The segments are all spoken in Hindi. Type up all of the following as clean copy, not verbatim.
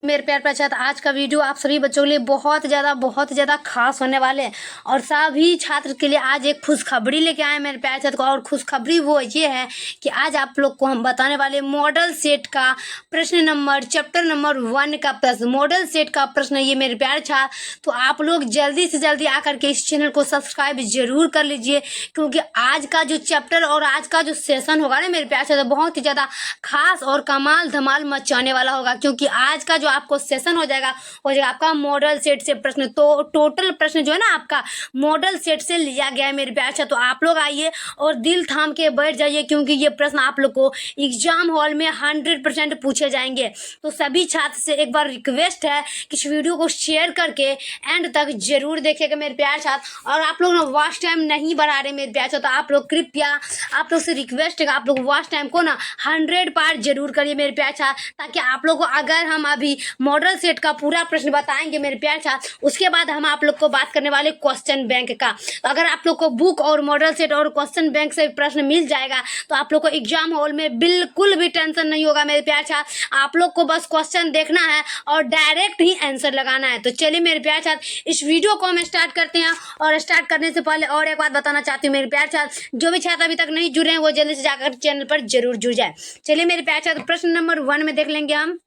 मेरे प्यार प्रचार आज का वीडियो आप सभी बच्चों के लिए बहुत ज़्यादा खास होने वाले हैं और सभी छात्र के लिए आज एक खुशखबरी लेके आए हैं मेरे प्यार छात्र को। और खुशखबरी वो ये है कि आज आप लोग को हम बताने वाले मॉडल सेट का प्रश्न नंबर चैप्टर नंबर 1 का प्रश्न, मॉडल सेट का प्रश्न है ये मेरे प्यार छात्र। तो आप लोग जल्दी से जल्दी आकर के इस चैनल को सब्सक्राइब जरूर कर लीजिए, क्योंकि आज का जो चैप्टर और आज का जो सेशन होगा ना मेरे प्यार छात्र बहुत ही ज़्यादा खास और कमाल धमाल मचाने वाला होगा। क्योंकि आज का जो आपको सेशन हो जाएगा आपका मॉडल सेट से प्रश्न। तो टोटल प्रश्न जो है ना आपका मॉडल सेट से लिया गया है मेरे प्यार छात्र। तो आप लोग आइए और दिल थाम के बैठ जाइए, क्योंकि ये प्रश्न आप लोग को एग्जाम हॉल में 100% पूछे जाएंगे। तो सभी छात्र से एक बार रिक्वेस्ट है कि इस वीडियो को शेयर करके एंड तक जरूर देखिएगा मेरे प्यार छात्र। और आप लोग ना वॉच टाइम नहीं बढ़ा रहे मेरे प्यार छात्र, तो आप लोग कृपया आप लोग से रिक्वेस्ट है आप लोग वॉच टाइम को ना 100 बार जरूर करिए मेरे प्यार छात्र, ताकि आप लोग को अगर हम अभी मॉडल सेट का पूरा प्रश्न बताएंगे मेरे प्यार छात्र, उसके बाद हम आप लोग को बात करने वाले क्वेश्चन बैंक का। तो अगर आप लोग को बुक और मॉडल सेट और क्वेश्चन बैंक से प्रश्न मिल जाएगा तो आप लोग को एग्जाम हॉल में बिल्कुल भी टेंशन नहीं होगा मेरे प्यार छात्र। आप लोग को बस क्वेश्चन देखना है और डायरेक्ट ही आंसर लगाना है। तो चलिए मेरे प्यार छात्र इस वीडियो को हम स्टार्ट करते हैं। और स्टार्ट करने से पहले और एक बात बताना चाहती हूँ मेरे प्यार छात्र, जो भी छात्र अभी तक नहीं जुड़े हैं वो जल्दी से जाकर चैनल पर जरूर जुड़ जाए। चलिए मेरे प्यार छात्र प्रश्न नंबर 1 में देख लेंगे हम।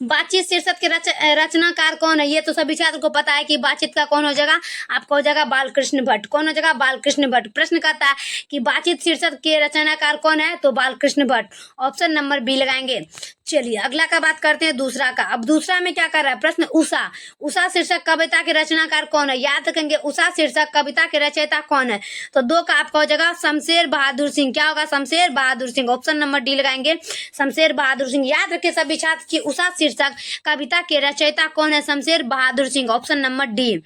बातचीत शीर्षक के रचनाकार कौन है? ये तो सभी छात्र को पता है कि बातचीत का कौन हो जाएगा, आपका हो जाएगा बालकृष्ण भट्ट। कौन हो जाएगा? बालकृष्ण भट्ट। प्रश्न कहता है कि बातचीत शीर्षक के रचनाकार कौन है? तो Balkrishna Bhatt. Option number B लगाएंगे। चलिए अगला का बात करते हैं दूसरा का। अब दूसरा में क्या कर रहा है प्रश्न, उषा शीर्षक कविता के रचनाकार कौन है? याद रखेंगे उषा शीर्षक कविता के रचयिता कौन है? तो 2 का आपका हो जाएगा शमशेर बहादुर सिंह। क्या होगा? Shamsher Bahadur Singh. Option number D लगाएंगे, शमशेर बहादुर सिंह। याद रखे सभी छात्र की उषा शीर्षक कविता के रचयिता कौन है? Shamsher Bahadur Singh. Option number D.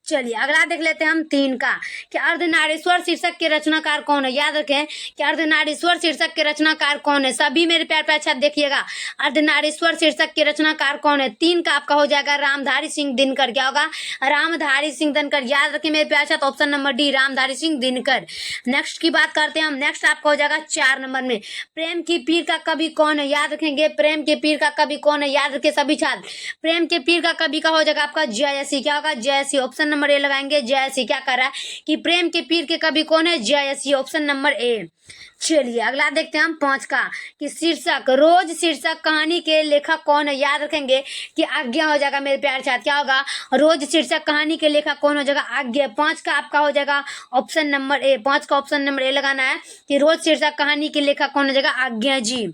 चलिए अगला देख लेते हैं हम 3 का कि अर्धनारीश्वर शीर्षक के रचनाकार कौन है? याद रखें कि अर्धनारीश्वर शीर्षक के रचनाकार कौन है? सभी मेरे प्यार प्यार छात्र देखिएगा, अर्धनारीश्वर शीर्षक के रचनाकार कौन है? 3 का आपका हो जाएगा रामधारी सिंह दिनकर। क्या होगा? रामधारी सिंह दिनकर। याद रखें मेरे प्यार छात्र option number D, Ramdhari Singh Dinkar. Next की बात करते हैं हम। नेक्स्ट आपका हो जाएगा 4 नंबर में, प्रेम की पीर का कवि कौन है? याद रखेंगे प्रेम के पीर का कवि कौन है? याद रखे सभी छात्र, प्रेम के पीर का कवि का हो जाएगा आपका जयसी। क्या होगा? जयसी। ऑप्शन नंबर ए लगाएंगे, जयसी। क्या कर रहा है कि प्रेम के पीर के कवि कौन है? जयसी। Option number A. चलिए अगला देखते हैं हम 5 का कि शीर्षक रोज शीर्षक कहानी के लेखक कौन है? याद रखेंगे कि आज्ञा हो जाएगा मेरे प्यार छात्र। क्या होगा? रोज शीर्षक कहानी के लेखक कौन हो जाएगा? आज्ञा। 5 का आपका हो जाएगा ऑप्शन नंबर ए। 5 का ऑप्शन नंबर ए लगाना है कि रोज शीर्षक कहानी के लेखक कौन हो जाएगा? आज्ञा जी।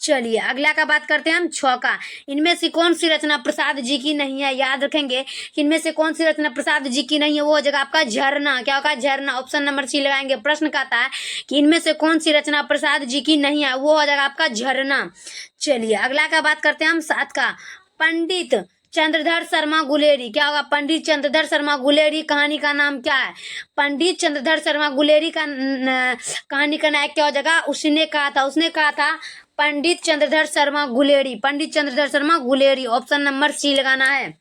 चलिए अगला का बात करते हैं हम 6 का, इनमें से कौन सी रचना प्रसाद जी की नहीं है? याद रखेंगे कि इनमें से कौन सी रचना प्रसाद जी की नहीं है? वो हो जाएगा आपका झरना। क्या होगा? झरना। ऑप्शन नंबर सी लगाएंगे। प्रश्न कहता है कि इनमें से कौन सी रचना प्रसाद जी की नहीं है? वो हो जाएगा आपका झरना। चलिए अगला का बात करते हैं हम 7 का, पंडित चंद्रधर शर्मा गुलेरी। क्या होगा? पंडित चंद्रधर शर्मा गुलेरी कहानी का नाम क्या है? पंडित चंद्रधर शर्मा गुलेरी का कहानी का नायक क्या हो जाएगा? उसने कहा था Pandit Chandradhar Sharma Guleri. Pandit Chandradhar Sharma Guleri. Option number C लगाना है।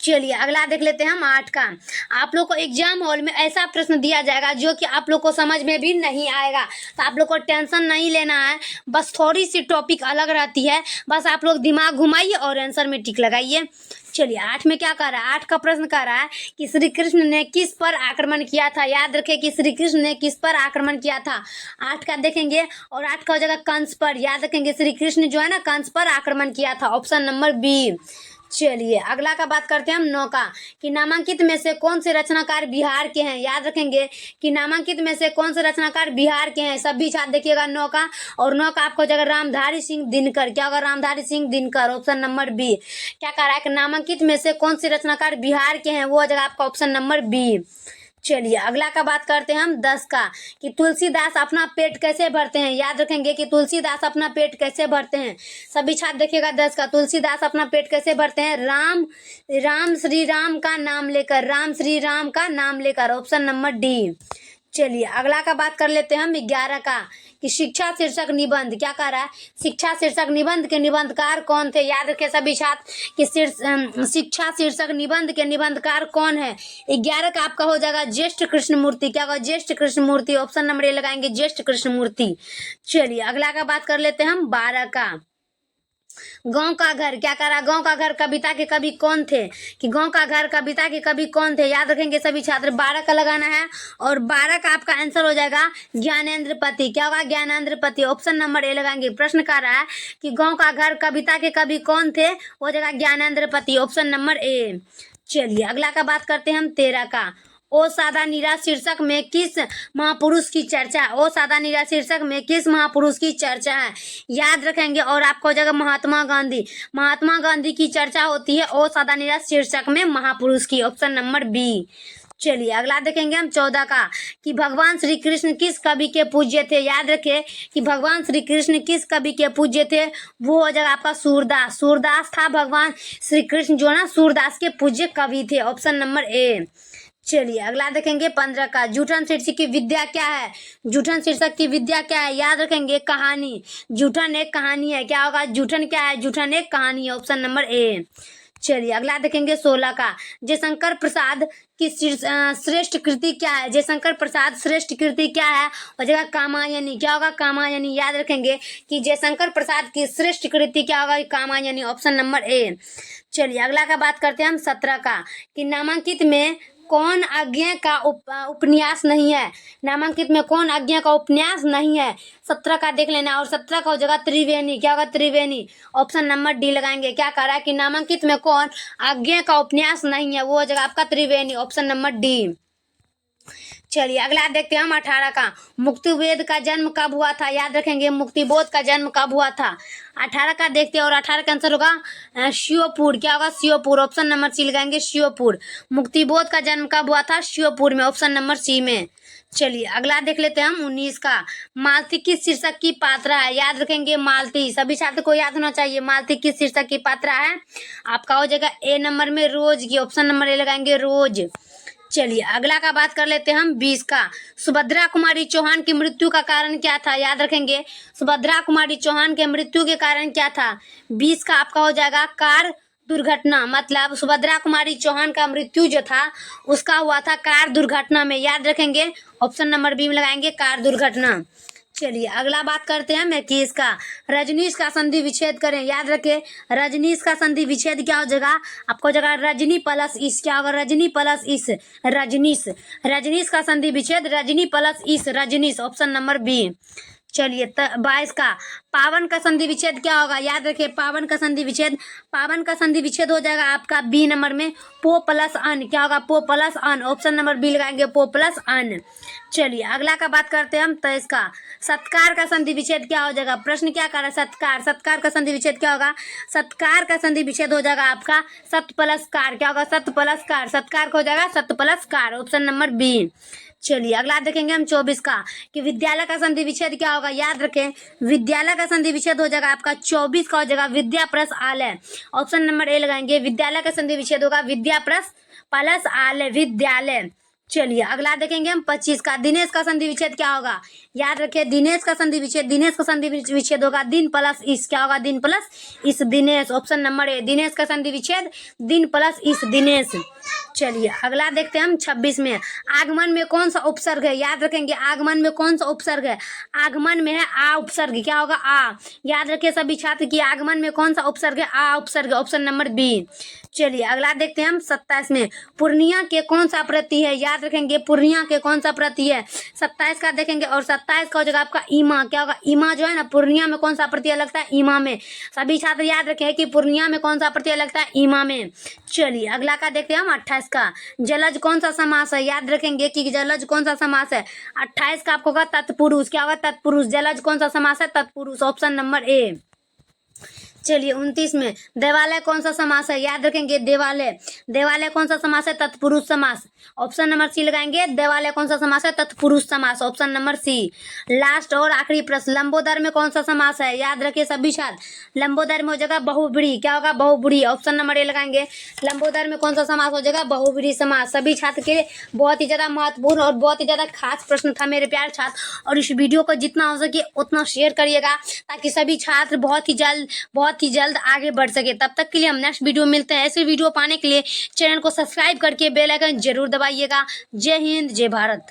चलिए अगला देख लेते हैं हम 8 का। आप लोग को एग्जाम हॉल में ऐसा प्रश्न दिया जाएगा जो कि आप लोग को समझ में भी नहीं आएगा, तो आप लोग को टेंशन नहीं लेना है। बस थोड़ी सी टॉपिक अलग रहती है, बस आप लोग दिमाग घुमाइए और आंसर में टिक लगाइए। चलिए 8 में क्या कर रहा है? 8 का प्रश्न कर रहा है कि श्री कृष्ण ने किस पर आक्रमण किया था? याद रखें कि श्री कृष्ण ने किस पर आक्रमण किया था? 8 का देखेंगे और 8 का हो जाएगा कंस पर। याद रखेंगे श्री कृष्ण जो है ना कंस पर आक्रमण किया था। Option number B. चलिए अगला का बात करते हैं हम 9 का कि नामांकित में से कौन से रचनाकार बिहार के हैं? याद रखेंगे कि नामांकित में से कौन से रचनाकार बिहार के हैं? सभी छात्र देखिएगा 9 का, और 9 का आपको हो जाएगा रामधारी सिंह दिनकर। क्या होगा? Ramdhari Singh Dinkar. Option number B. क्या कह रहा है कि नामांकित में से कौन से रचनाकार बिहार के हैं? वो हो जाएगा आपका ऑप्शन नंबर बी। चलिए अगला का बात करते हैं हम 10 का कि तुलसीदास अपना पेट कैसे भरते हैं? याद रखेंगे कि तुलसीदास अपना पेट कैसे भरते हैं? सभी छात्र देखिएगा 10 का, तुलसीदास अपना पेट कैसे भरते हैं? राम श्री राम का नाम लेकर। राम श्री राम का नाम लेकर। Option number D. चलिए अगला का बात कर लेते हैं हम 11 का कि शिक्षा शीर्षक निबंध। क्या कह रहा है? शिक्षा शीर्षक निबंध के निबंधकार कौन थे? याद रखे सभी छात्र कि शिक्षा शीर्षक निबंध के निबंधकार कौन है? 11 का आपका हो जाएगा ज्येष्ठ कृष्णमूर्ति। क्या होगा? ज्येष्ठ कृष्णमूर्ति। ऑप्शन नंबर ए लगाएंगे, ज्येष्ठ कृष्णमूर्ति। चलिए अगला का बात कर लेते हैं हम 12 का गांव का घर क्या करा, गांव का घर कविता के कवि कौन थे, कि गांव का घर कविता के कवि कौन थे, याद रखेंगे सभी छात्र। 12 का लगाना है और 12 का आपका आंसर हो जाएगा ज्ञानेंद्र पति। क्या होगा, ज्ञानेंद्र पति। ऑप्शन नंबर ए लगाएंगे। प्रश्न कर रहा है कि गांव का घर कविता के कवि कौन थे, हो जाएगा ज्ञानेंद्र पति, ऑप्शन नंबर ए। चलिए अगला का बात करते हैं हम 13 का। ओ सादा नीरा शीर्षक में किस महापुरुष की चर्चा, ओ सादा नीरा शीर्षक में किस महापुरुष की चर्चा है, याद रखेंगे। और आपको हो जाएगा महात्मा गांधी। महात्मा गांधी की चर्चा होती है ओ सादा नीरा शीर्षक में महापुरुष की, ऑप्शन नंबर बी। चलिए अगला देखेंगे हम 14 का, कि भगवान श्री कृष्ण किस कवि के पूज्य थे, याद रखे कि भगवान श्री कृष्ण किस कवि के पूज्य थे, वो हो जाएगा आपका सूरदास। सूरदास था भगवान श्री कृष्ण जो ना सूरदास के पूज्य कवि थे, ऑप्शन नंबर ए। चलिए अगला देखेंगे 15 का। जूठन शीर्षक की विद्या क्या है, जूठन शीर्षक की विद्या क्या है, याद रखेंगे कहानी। जूठन एक कहानी है। क्या होगा, जूठन क्या है, जूठन एक कहानी है, ऑप्शन नंबर ए। चलिए अगला देखेंगे 16 का। जयशंकर प्रसाद की श्रेष्ठ कृति क्या है, जयशंकर प्रसाद श्रेष्ठ कृति क्या है, हो जाएगा कामायनी। क्या होगा, कामायनी। याद रखेंगे कि जयशंकर प्रसाद की श्रेष्ठ कृति क्या होगा, कामायनी, ऑप्शन नंबर ए। चलिए अगला का बात करते हैं हम 17 का, कि नामांकित में कौन आज्ञा का उपन्यास नहीं है, नामांकित में कौन आज्ञा का उपन्यास नहीं है, 17 का देख लेना। और 17 का हो जाएगा त्रिवेणी। क्या होगा, त्रिवेणी, ऑप्शन नंबर डी लगाएंगे। क्या कह रहा है कि नामांकित में कौन आज्ञा का उपन्यास नहीं है, वो हो जाएगा आपका त्रिवेणी, ऑप्शन नंबर डी। चलिए अगला देखते हैं हम 18 का। मुक्तिवेद का जन्म कब हुआ था, याद रखेंगे मुक्तिबोध का जन्म कब हुआ था, 18 का देखते हैं। और 18 का आंसर होगा श्योपुर। क्या होगा, श्योपुर, ऑप्शन नंबर सी लगाएंगे, श्योपुर। मुक्तिबोध का जन्म कब हुआ था, श्योपुर में, ऑप्शन नंबर सी में। चलिए अगला देख लेते हैं हम 19 का। मालती किस शीर्षक की पात्रा है, याद रखेंगे मालती। सभी छात्र को याद होना चाहिए मालती किस शीर्षक की पात्रा है, आपका हो जाएगा ए नंबर में रोज की, ऑप्शन नंबर ए लगाएंगे, रोज। चलिए अगला का बात कर लेते हैं हम 20 का। सुभद्रा कुमारी चौहान की मृत्यु का कारण क्या था, याद रखेंगे सुभद्रा कुमारी चौहान के मृत्यु के कारण क्या था। 20 का आपका हो जाएगा कार दुर्घटना, मतलब सुभद्रा कुमारी चौहान का मृत्यु जो था उसका हुआ था कार दुर्घटना में, याद रखेंगे, ऑप्शन नंबर बी में लगाएंगे, कार दुर्घटना। चलिए अगला बात करते हैं 21 का। रजनीश का संधि विच्छेद करें, याद रखें रजनीश का संधि विच्छेद क्या हो जाएगा, आपको हो जाएगा रजनी प्लस इस। क्या होगा, रजनी प्लस इस, रजनीश। रजनीश का संधि विच्छेद रजनी प्लस इस, रजनीश, ऑप्शन नंबर बी। चलिए 22 का। पावन का संधि विच्छेद क्या होगा, याद रखिए पावन का संधि विच्छेद, पावन का संधि विच्छेद हो जाएगा आपका बी नंबर में, पो प्लस अन। क्या होगा, पो प्लस अन, ऑप्शन नंबर बी लगाएंगे, पो प्लस अन। चलिए अगला का बात करते हैं हम 23 का। सत्कार का संधि विच्छेद क्या हो जाएगा, प्रश्न क्या कर रहा है, सत्कार, सत्कार का संधि विच्छेद क्या होगा, सत्कार का संधि विच्छेद हो जाएगा आपका सत प्लस कार। क्या होगा, सत प्लस कार, सत्कार का हो जाएगा सत प्लस कार, ऑप्शन नंबर बी। चलिए अगला देखेंगे हम 24 का, कि विद्यालय का संधि विच्छेद क्या होगा, याद रखें विद्यालय का संधि विच्छेद हो जाएगा आपका 24 का हो जाएगा विद्या प्लस आलय, ऑप्शन नंबर ए लगाएंगे। विद्यालय का संधि विच्छेद होगा विद्या प्लस आलय, विद्यालय। चलिए अगला देखेंगे हम 25 का। दिनेश का संधि विच्छेद क्या होगा, याद रखिए दिनेश का संधि विच्छेद, दिनेश का संधि विच्छेद होगा दिन प्लस इस। क्या होगा, दिन प्लस इस, Dinesh, option number A. Dinesh का संधि विच्छेद दिन प्लस इस, दिनेश। चलिए अगला देखते हैं हम 26 में। आगमन में कौन सा उपसर्ग है, याद रखेंगे आगमन में कौन सा उपसर्ग है, आगमन में है आ उपसर्ग। क्या होगा, आ। याद रखिए सभी छात्र की आगमन में कौन सा उपसर्ग है, आ उपसर्ग, ऑप्शन नंबर बी। चलिए अगला देखते हैं हम 27 में। पूर्णिया के कौन सा प्रति है, याद रखेंगे पूर्णिया के कौन सा प्रति है, 27 का देखेंगे। और 27 का हो जाएगा आपका ईमा। क्या होगा, ईमा जो है ना पूर्णिया में कौन सा प्रत्यय लगता है, ईमा में। सभी छात्र याद रखें कि पूर्णिया में कौन सा प्रत्यय लगता है, ईमा में। चलिए अगला का देखते हैं हम 28 का। जलज कौन सा समास है, याद रखेंगे कि जलज कौन सा समास है। 28 का आपको होगा तत्पुरुष। क्या होगा, तत्पुरुष। जलज कौन सा समास है, तत्पुरुष, ऑप्शन नंबर ए। चलिए 29 में। देवालय कौन सा समास है, याद रखेंगे देवालय, देवालय कौन सा समास है, तत्पुरुष समास, ऑप्शन नंबर सी लगाएंगे। देवालय कौन सा समास है, तत्पुरुष समास, ऑप्शन नंबर सी। लास्ट और आखिरी प्रश्न, लंबोदर में कौन सा समास है, याद रखिए सभी छात्र लंबोदर में हो जाएगा बहुब्री। क्या होगा, बहुब्री, ऑप्शन नंबर ए लगाएंगे। लंबोदर में कौन सा समास हो जाएगा, बहुब्री समास। सभी छात्र के बहुत ही ज्यादा महत्वपूर्ण और बहुत ही ज्यादा खास प्रश्न था मेरे प्यारे छात्र, और इस वीडियो को जितना हो सके उतना शेयर करिएगा ताकि सभी छात्र बहुत ही जल्द आगे बढ़ सके। तब तक के लिए हम नेक्स्ट वीडियो मिलते हैं। ऐसे वीडियो पाने के लिए चैनल को सब्सक्राइब करके बेल आइकन जरूर दबाइएगा। जय हिंद, जय भारत।